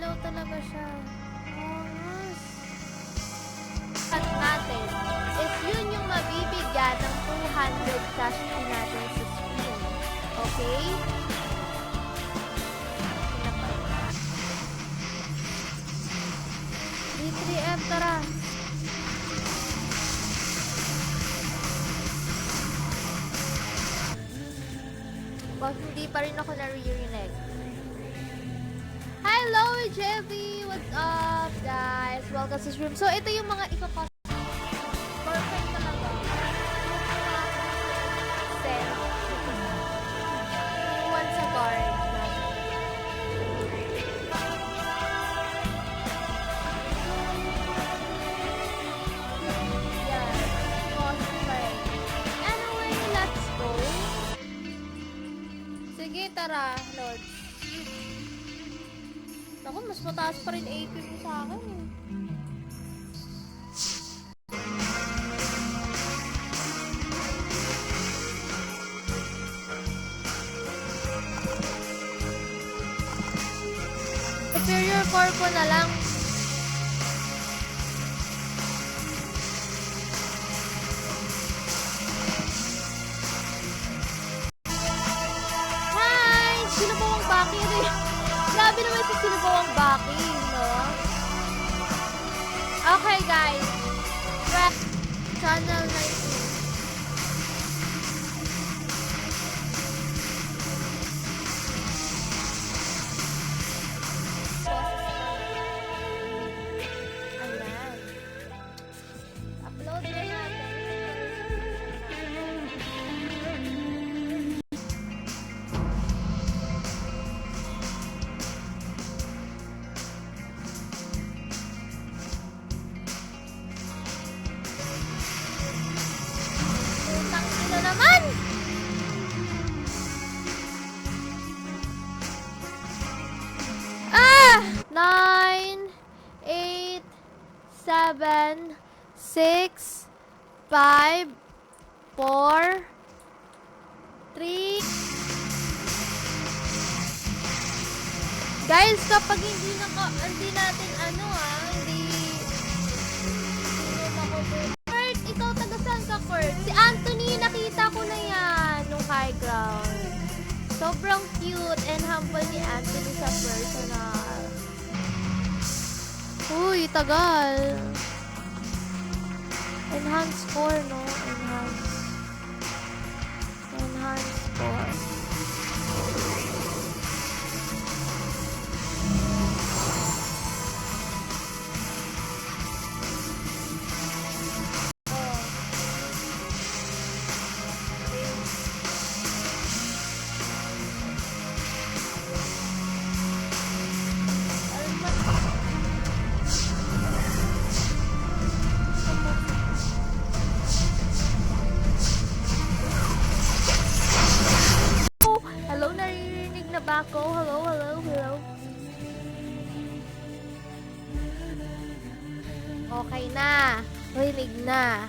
ilaw talaga siya. Angas. At natin is yun yung mabibigyan ng 200 cash fee natin sa screen. Okay? D3M, tara. But hindi pa rin ako naririnig. Hello, Jeffy! What's up, guys? Welcome sa stream. So, ito yung mga iko-cost. Perfect talaga. Set. Iwan sa guard. Yan. Cosplay. Anyway, let's go. Sige, tara, Lord. Ako, mas mataas pa rin AP mo sa akin eh. Superior core ko na lang. Hi! Sino po ang baki rin? Grabe naman sa sino po ang baki, no? Okay, guys. Press channel 19. Ayan. Upload na natin. Putang ina naman! Ah! 9, 8, 7, 6, 5, 4, 3. Guys, kapag hindi natin hindi makover. Kurt, ikaw taga saan ka, Kurt? Si Anthony, nakita ko na yan nung high ground. Sobrang cute and humble ni Anthony sa personal. Uy, tagal. Enhance score, no? Enhance score. Hello, naririnig na ba ako? Hello. Okay na. Rinig na.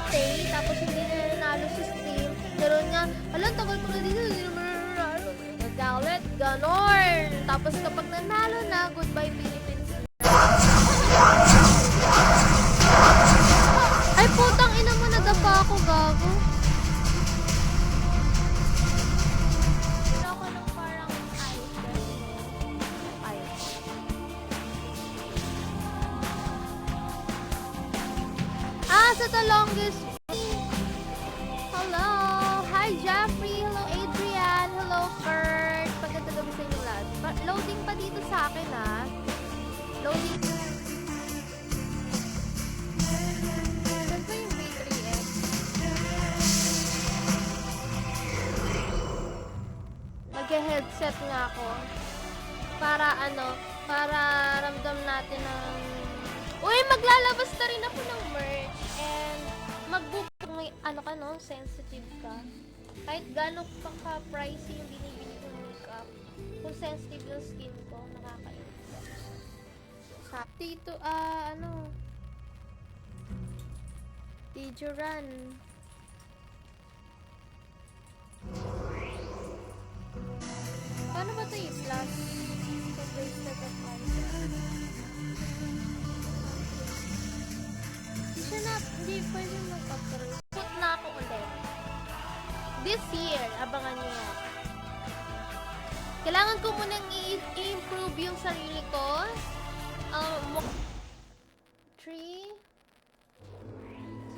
Okay, tapos hindi na nanalo sa stream. Pero niya, alam, tagal ko na dito, hindi naman nanalo. Nagalit, ganon. Tapos kapag nanalo na, goodbye Philippines. Ay, putang ina mo, nadapa ako, gago. Pero ako nung parang ice. Sa the longest. Hello. Hi, Jeffrey. Hello, Adrian. Hello, Kurt. Pagkatagabi sa inyo lahat. Loading pa dito sa akin, ha. Loading. Saan ba yung B3X? Mag-headset nga ako. Para ramdam natin ng... Uy, maglalabas na rin ako ng merch. And mag-book kung may sensitive ka. Kahit gano'n pang ka-pricey yung binibili kong makeup. Kung sensitive yung skin ko, nakakainis. Dito, Tijuran. Paano ba ito i-plus? So, bracelet of item. Hindi pwede mag-upgrade. Put na ako ulit. This year, abangan niyo yan. Kailangan ko munang i-improve yung sarili ko. 3,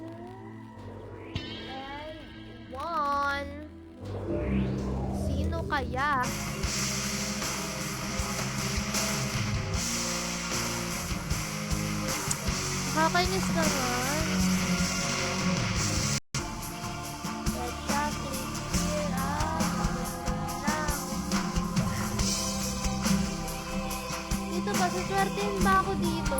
2, and 1. Sino kaya? Kakainis naman. Let's click here. Maganda lang. Dito ba? Suswertein ba ako dito?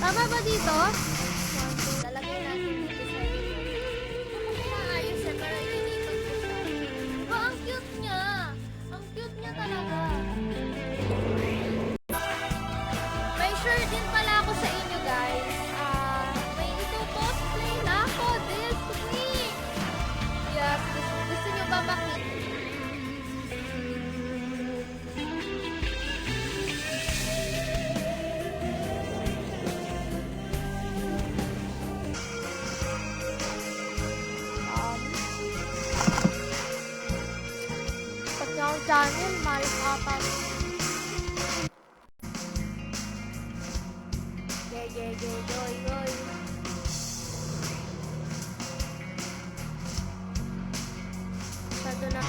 Tama ba dito? Lalagay natin dito sa maayos siya para iniikot ko siya. Oh, ang cute niya! Ang cute niya talaga. May sure din pala ako sa inyo, guys. May ito-cosplay na ako this week. Yes, gusto niyo ba makita? Channel, Maris Ata. Goy. Masyado na.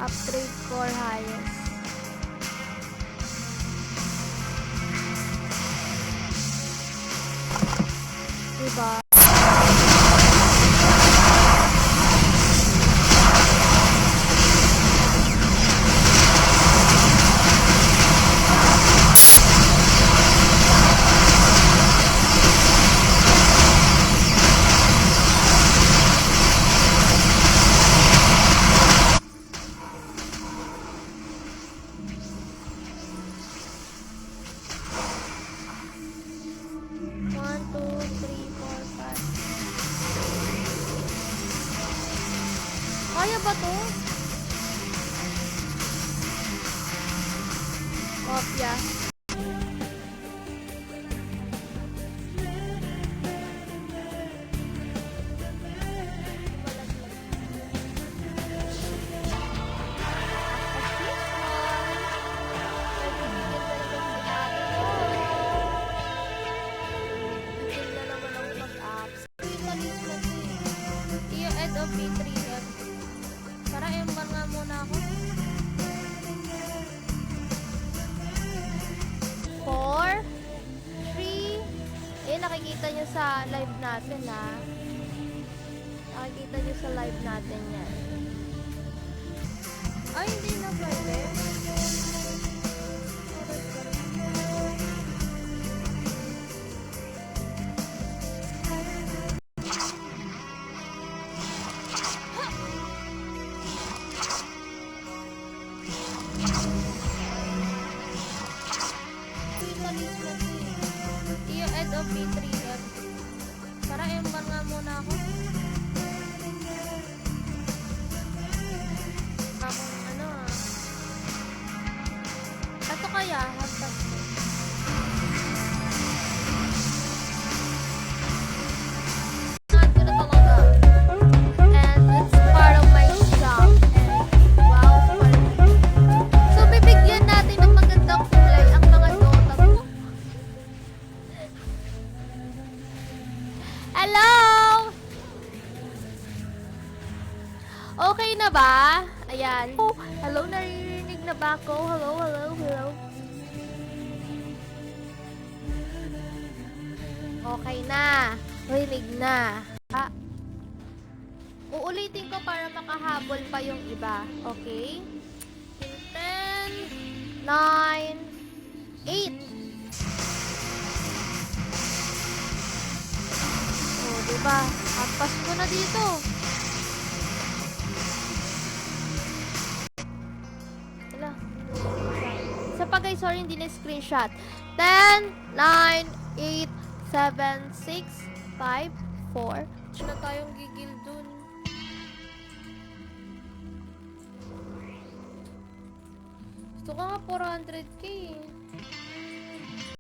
Upgrade for highest. Diba? Kaya ba to? Kopya. B3F. Para embar nga muna ako. 4, 3, nakikita nyo sa live natin ha. Nakikita nyo sa live natin yan. Ay, hindi na pwede. I-add of B3F. Para embar nga muna ako. Akong ano Ito kaya, hagtas ko. Add ko na talaga. And it's part of my shop. And wow, so bibigyan natin ng magandang kulay ang mga Dota ko. Hello! Okay na ba? Ayan. Hello, naririnig na ba ako? Hello, hello, hello. Okay na. Rinig na. Uulitin ko para makahabol pa yung iba. Okay? In 10, 9, 8. Oh, diba? Ampas ko na dito. Wala. Isa pa guys, sorry, hindi na screenshot. 10, 9, 8, 7, 6, 5, 4. Gusto na tayong gigil dun. Gusto ko nga 400k eh.